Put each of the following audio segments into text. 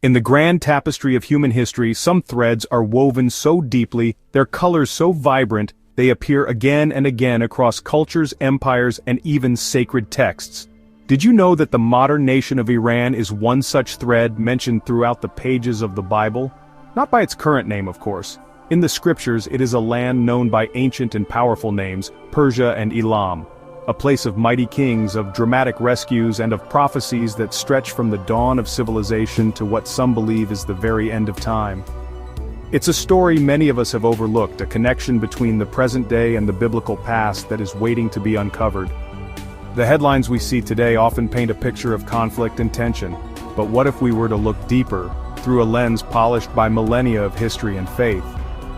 In the grand tapestry of human history, some threads are woven so deeply, their colors so vibrant, they appear again and again across cultures, empires, and even sacred texts. Did you know that the modern nation of Iran is one such thread mentioned throughout the pages of the Bible? Not by its current name, of course. In the scriptures, it is a land known by ancient and powerful names, Persia and Elam. A place of mighty kings, of dramatic rescues, and of prophecies that stretch from the dawn of civilization to what some believe is the very end of time. It's a story many of us have overlooked, a connection between the present day and the biblical past that is waiting to be uncovered. The headlines we see today often paint a picture of conflict and tension, but what if we were to look deeper, through a lens polished by millennia of history and faith?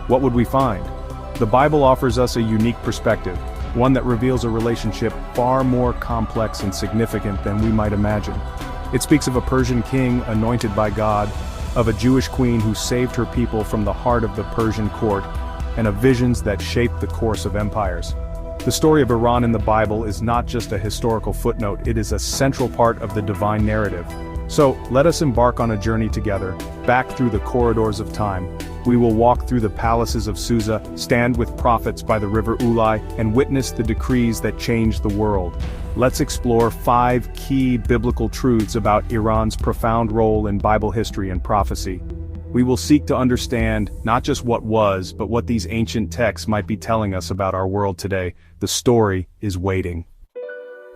What would we find? The Bible offers us a unique perspective, one that reveals a relationship far more complex and significant than we might imagine. It speaks of a Persian king anointed by God, of a Jewish queen who saved her people from the heart of the Persian court, and of visions that shaped the course of empires. The story of Iran in the Bible is not just a historical footnote, it is a central part of the divine narrative. So, let us embark on a journey together, back through the corridors of time. We will walk through the palaces of Susa, stand with prophets by the river Ulai, and witness the decrees that changed the world. Let's explore 5 key biblical truths about Iran's profound role in Bible history and prophecy. We will seek to understand not just what was, but what these ancient texts might be telling us about our world today. The story is waiting.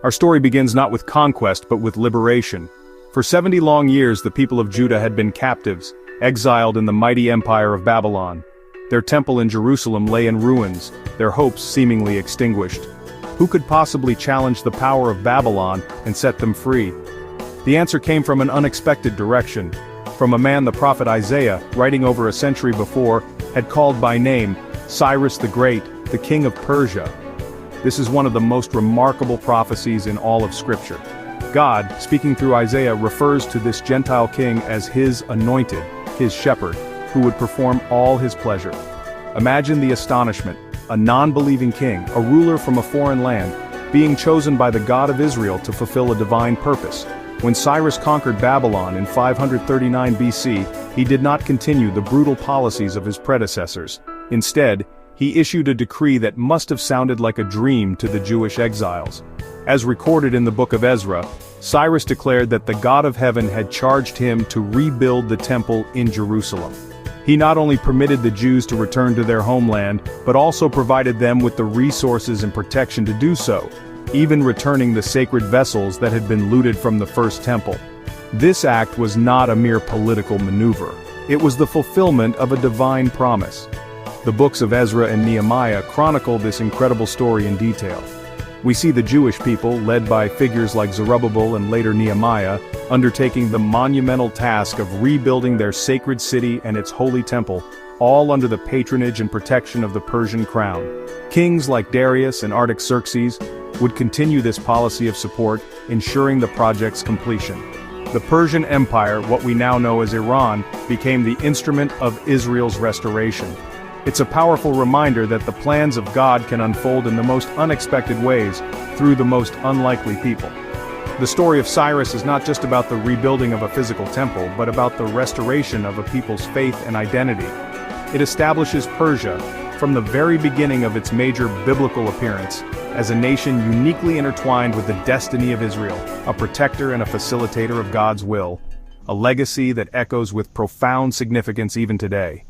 Our story begins not with conquest, but with liberation. For 70 long years, the people of Judah had been captives, exiled in the mighty empire of Babylon. Their temple in Jerusalem lay in ruins, their hopes seemingly extinguished. Who could possibly challenge the power of Babylon and set them free? The answer came from an unexpected direction. From a man the prophet Isaiah, writing over a century before, had called by name, Cyrus the Great, the king of Persia. This is one of the most remarkable prophecies in all of Scripture. God, speaking through Isaiah, refers to this Gentile king as his anointed, his shepherd, who would perform all his pleasure. Imagine the astonishment, a non-believing king, a ruler from a foreign land, being chosen by the God of Israel to fulfill a divine purpose. When Cyrus conquered Babylon in 539 BC, he did not continue the brutal policies of his predecessors. Instead, he issued a decree that must have sounded like a dream to the Jewish exiles. As recorded in the book of Ezra, Cyrus declared that the God of heaven had charged him to rebuild the temple in Jerusalem. He not only permitted the Jews to return to their homeland, but also provided them with the resources and protection to do so, even returning the sacred vessels that had been looted from the first temple. This act was not a mere political maneuver. It was the fulfillment of a divine promise. The books of Ezra and Nehemiah chronicle this incredible story in detail. We see the Jewish people, led by figures like Zerubbabel and later Nehemiah, undertaking the monumental task of rebuilding their sacred city and its holy temple, all under the patronage and protection of the Persian crown. Kings like Darius and Artaxerxes would continue this policy of support, ensuring the project's completion. The Persian Empire, what we now know as Iran, became the instrument of Israel's restoration. It's a powerful reminder that the plans of God can unfold in the most unexpected ways, through the most unlikely people. The story of Cyrus is not just about the rebuilding of a physical temple, but about the restoration of a people's faith and identity. It establishes Persia, from the very beginning of its major biblical appearance, as a nation uniquely intertwined with the destiny of Israel, a protector and a facilitator of God's will, a legacy that echoes with profound significance even today.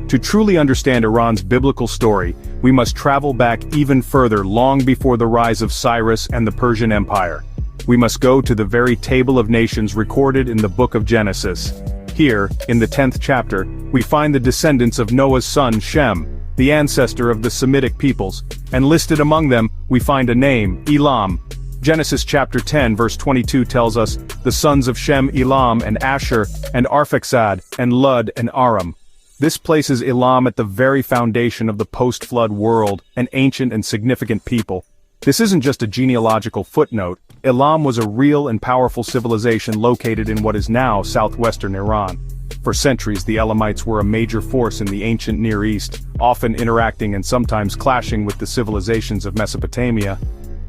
To truly understand Iran's biblical story, we must travel back even further, long before the rise of Cyrus and the Persian Empire. We must go to the very table of nations recorded in the book of Genesis. Here, in the 10th chapter, we find the descendants of Noah's son Shem, the ancestor of the Semitic peoples, and listed among them, we find a name, Elam. Genesis chapter 10 verse 22 tells us, the sons of Shem, Elam and Asher, and Arphaxad, and Lud and Aram. This places Elam at the very foundation of the post-flood world, an ancient and significant people. This isn't just a genealogical footnote. Elam was a real and powerful civilization located in what is now southwestern Iran. For centuries, the Elamites were a major force in the ancient Near East, often interacting and sometimes clashing with the civilizations of Mesopotamia.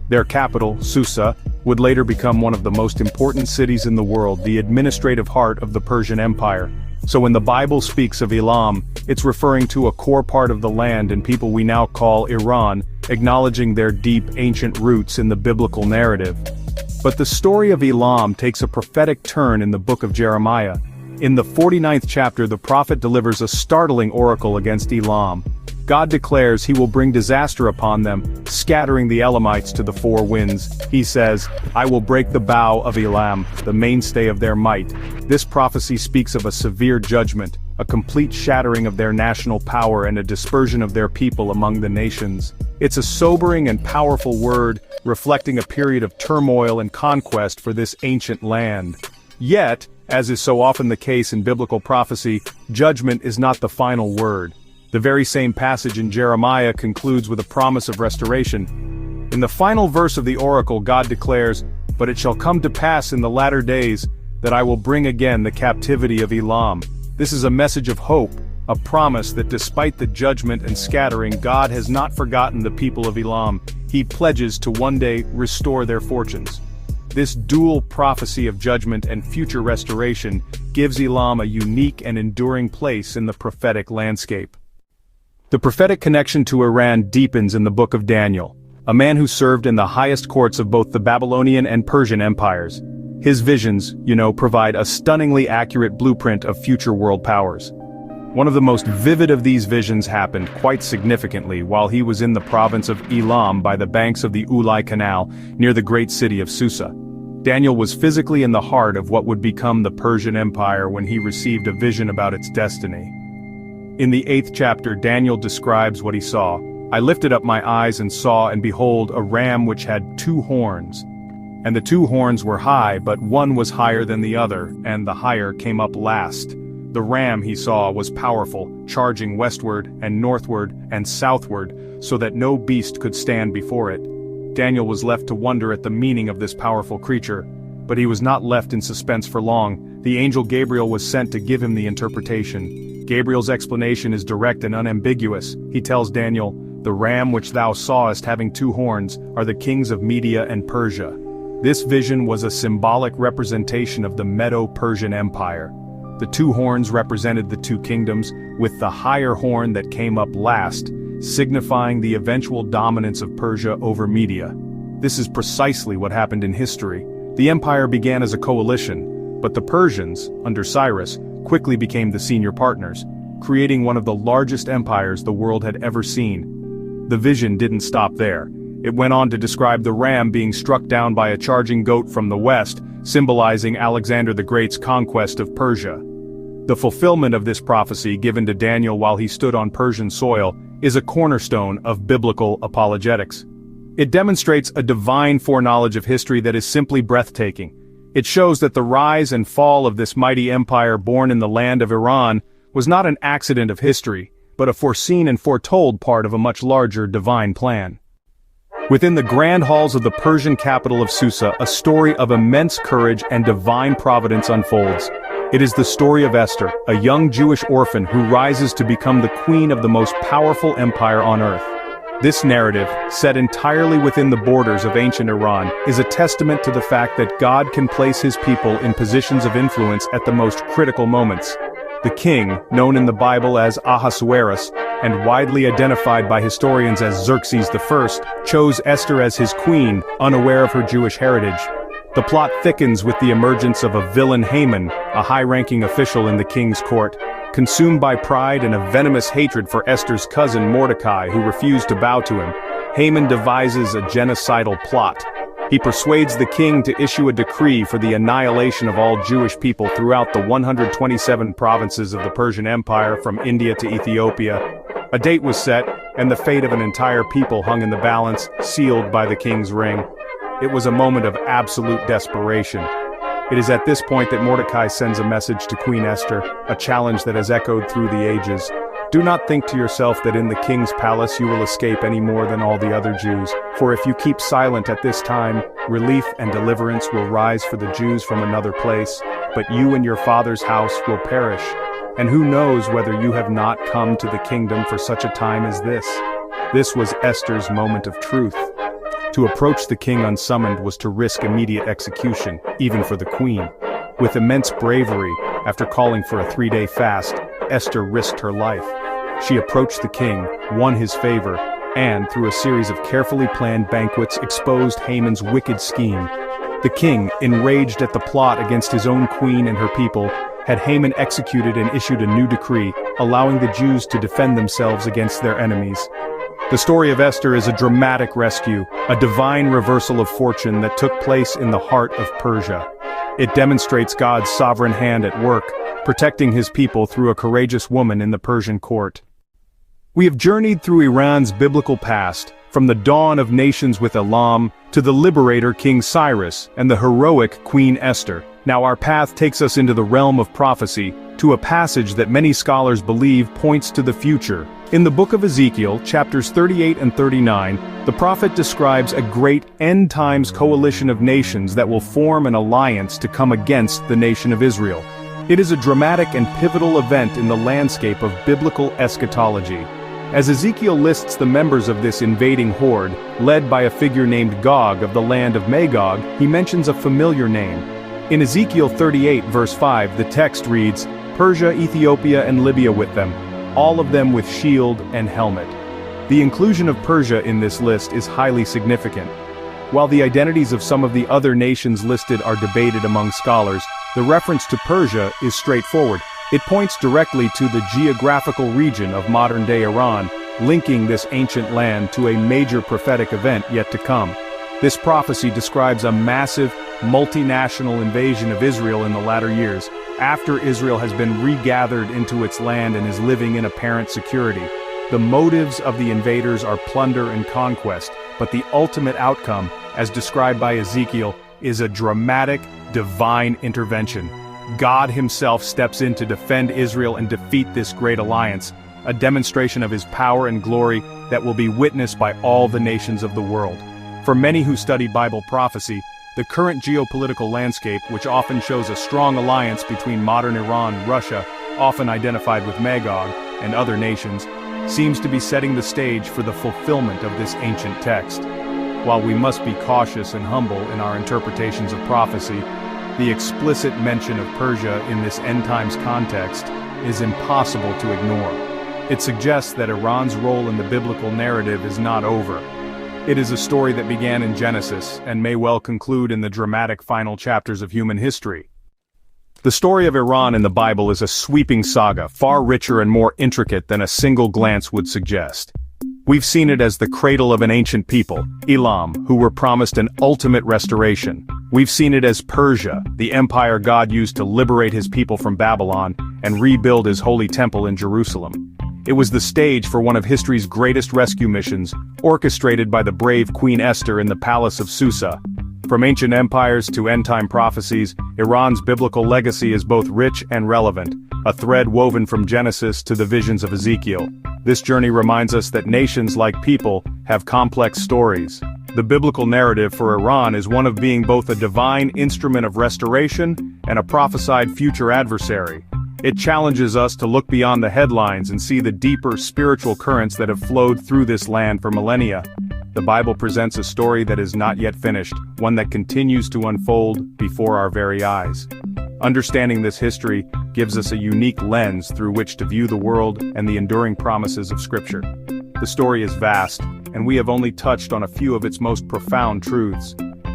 Their capital, Susa, would later become one of the most important cities in the world, the administrative heart of the Persian Empire. So when the Bible speaks of Elam, it's referring to a core part of the land and people we now call Iran, acknowledging their deep ancient roots in the biblical narrative. But the story of Elam takes a prophetic turn in the book of Jeremiah. In the 49th chapter, the prophet delivers a startling oracle against Elam. God declares he will bring disaster upon them, scattering the Elamites to the four winds. He says, "I will break the bow of Elam, the mainstay of their might." This prophecy speaks of a severe judgment, a complete shattering of their national power and a dispersion of their people among the nations. It's a sobering and powerful word, reflecting a period of turmoil and conquest for this ancient land. Yet, as is so often the case in biblical prophecy, judgment is not the final word. The very same passage in Jeremiah concludes with a promise of restoration. In the final verse of the oracle, God declares, "But it shall come to pass in the latter days, that I will bring again the captivity of Elam." This is a message of hope, a promise that despite the judgment and scattering, God has not forgotten the people of Elam. He pledges to one day restore their fortunes. This dual prophecy of judgment and future restoration gives Elam a unique and enduring place in the prophetic landscape. The prophetic connection to Iran deepens in the book of Daniel, a man who served in the highest courts of both the Babylonian and Persian empires. His visions, provide a stunningly accurate blueprint of future world powers. One of the most vivid of these visions happened quite significantly while he was in the province of Elam by the banks of the Ulai Canal, near the great city of Susa. Daniel was physically in the heart of what would become the Persian Empire when he received a vision about its destiny. In the 8th chapter, Daniel describes what he saw. "I lifted up my eyes and saw, and behold, a ram which had 2 horns. And the 2 horns were high, but one was higher than the other, and the higher came up last. The ram, he saw, was powerful, charging westward and northward and southward, so that no beast could stand before it." Daniel was left to wonder at the meaning of this powerful creature. But he was not left in suspense for long. The angel Gabriel was sent to give him the interpretation. Gabriel's explanation is direct and unambiguous. He tells Daniel, "The ram which thou sawest having 2 horns are the kings of Media and Persia." This vision was a symbolic representation of the Medo-Persian Empire. The 2 horns represented the 2 kingdoms, with the higher horn that came up last, signifying the eventual dominance of Persia over Media. This is precisely what happened in history. The empire began as a coalition, but the Persians, under Cyrus, quickly became the senior partners, creating one of the largest empires the world had ever seen. The vision didn't stop there. It went on to describe the ram being struck down by a charging goat from the west, symbolizing Alexander the Great's conquest of Persia. The fulfillment of this prophecy given to Daniel while he stood on Persian soil is a cornerstone of biblical apologetics. It demonstrates a divine foreknowledge of history that is simply breathtaking. It shows that the rise and fall of this mighty empire born in the land of Iran was not an accident of history, but a foreseen and foretold part of a much larger divine plan. Within the grand halls of the Persian capital of Susa, a story of immense courage and divine providence unfolds. It is the story of Esther, a young Jewish orphan who rises to become the queen of the most powerful empire on earth. This narrative, set entirely within the borders of ancient Iran, is a testament to the fact that God can place his people in positions of influence at the most critical moments. The king, known in the Bible as Ahasuerus, and widely identified by historians as Xerxes I, chose Esther as his queen, unaware of her Jewish heritage. The plot thickens with the emergence of a villain Haman, a high-ranking official in the king's court. Consumed by pride and a venomous hatred for Esther's cousin Mordecai, who refused to bow to him, Haman devises a genocidal plot. He persuades the king to issue a decree for the annihilation of all Jewish people throughout the 127 provinces of the Persian Empire from India to Ethiopia. A date was set, and the fate of an entire people hung in the balance, sealed by the king's ring. It was a moment of absolute desperation. It is at this point that Mordecai sends a message to Queen Esther, a challenge that has echoed through the ages. "Do not think to yourself that in the king's palace you will escape any more than all the other Jews, for if you keep silent at this time, relief and deliverance will rise for the Jews from another place, but you and your father's house will perish. And who knows whether you have not come to the kingdom for such a time as this?" This was Esther's moment of truth. To approach the king unsummoned was to risk immediate execution, even for the queen. With immense bravery, after calling for a 3-day fast, Esther risked her life. She approached the king, won his favor, and, through a series of carefully planned banquets, exposed Haman's wicked scheme. The king, enraged at the plot against his own queen and her people, had Haman executed and issued a new decree, allowing the Jews to defend themselves against their enemies. The story of Esther is a dramatic rescue, a divine reversal of fortune that took place in the heart of Persia. It demonstrates God's sovereign hand at work, protecting his people through a courageous woman in the Persian court. We have journeyed through Iran's biblical past, from the dawn of nations with Elam, to the liberator King Cyrus, and the heroic Queen Esther. Now our path takes us into the realm of prophecy, to a passage that many scholars believe points to the future. In the book of Ezekiel, chapters 38 and 39, the prophet describes a great end-times coalition of nations that will form an alliance to come against the nation of Israel. It is a dramatic and pivotal event in the landscape of biblical eschatology. As Ezekiel lists the members of this invading horde, led by a figure named Gog of the land of Magog, he mentions a familiar name. In Ezekiel 38 verse 5, the text reads, "Persia, Ethiopia and Libya with them, all of them with shield and helmet." The inclusion of Persia in this list is highly significant. While the identities of some of the other nations listed are debated among scholars, the reference to Persia is straightforward. It points directly to the geographical region of modern-day Iran, linking this ancient land to a major prophetic event yet to come. This prophecy describes a massive, multinational invasion of Israel in the latter years, after Israel has been regathered into its land and is living in apparent security. The motives of the invaders are plunder and conquest, but the ultimate outcome, as described by Ezekiel, is a dramatic, divine intervention. God himself steps in to defend Israel and defeat this great alliance, a demonstration of his power and glory that will be witnessed by all the nations of the world. For many who study Bible prophecy, the current geopolitical landscape, which often shows a strong alliance between modern Iran, Russia, often identified with Magog, and other nations, seems to be setting the stage for the fulfillment of this ancient text. While we must be cautious and humble in our interpretations of prophecy, the explicit mention of Persia in this end-times context is impossible to ignore. It suggests that Iran's role in the biblical narrative is not over. It is a story that began in Genesis and may well conclude in the dramatic final chapters of human history. The story of Iran in the Bible is a sweeping saga, far richer and more intricate than a single glance would suggest. We've seen it as the cradle of an ancient people, Elam, who were promised an ultimate restoration. We've seen it as Persia, the empire God used to liberate his people from Babylon and rebuild his holy temple in Jerusalem. It was the stage for one of history's greatest rescue missions, orchestrated by the brave Queen Esther in the palace of Susa. From ancient empires to end-time prophecies, Iran's biblical legacy is both rich and relevant, a thread woven from Genesis to the visions of Ezekiel. This journey reminds us that nations, like people, have complex stories. The biblical narrative for Iran is one of being both a divine instrument of restoration and a prophesied future adversary. It challenges us to look beyond the headlines and see the deeper spiritual currents that have flowed through this land for millennia. The Bible presents a story that is not yet finished, one that continues to unfold before our very eyes. Understanding this history gives us a unique lens through which to view the world and the enduring promises of Scripture. The story is vast, and we have only touched on a few of its most profound truths.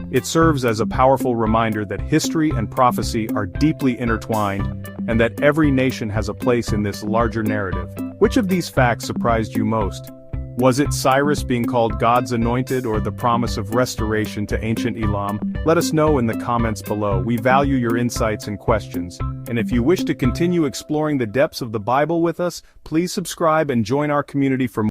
It serves as a powerful reminder that history and prophecy are deeply intertwined, and that every nation has a place in this larger narrative. Which of these facts surprised you most? Was it Cyrus being called God's anointed, or the promise of restoration to ancient Elam? Let us know in the comments below. We value your insights and questions. And if you wish to continue exploring the depths of the Bible with us, please subscribe and join our community for more.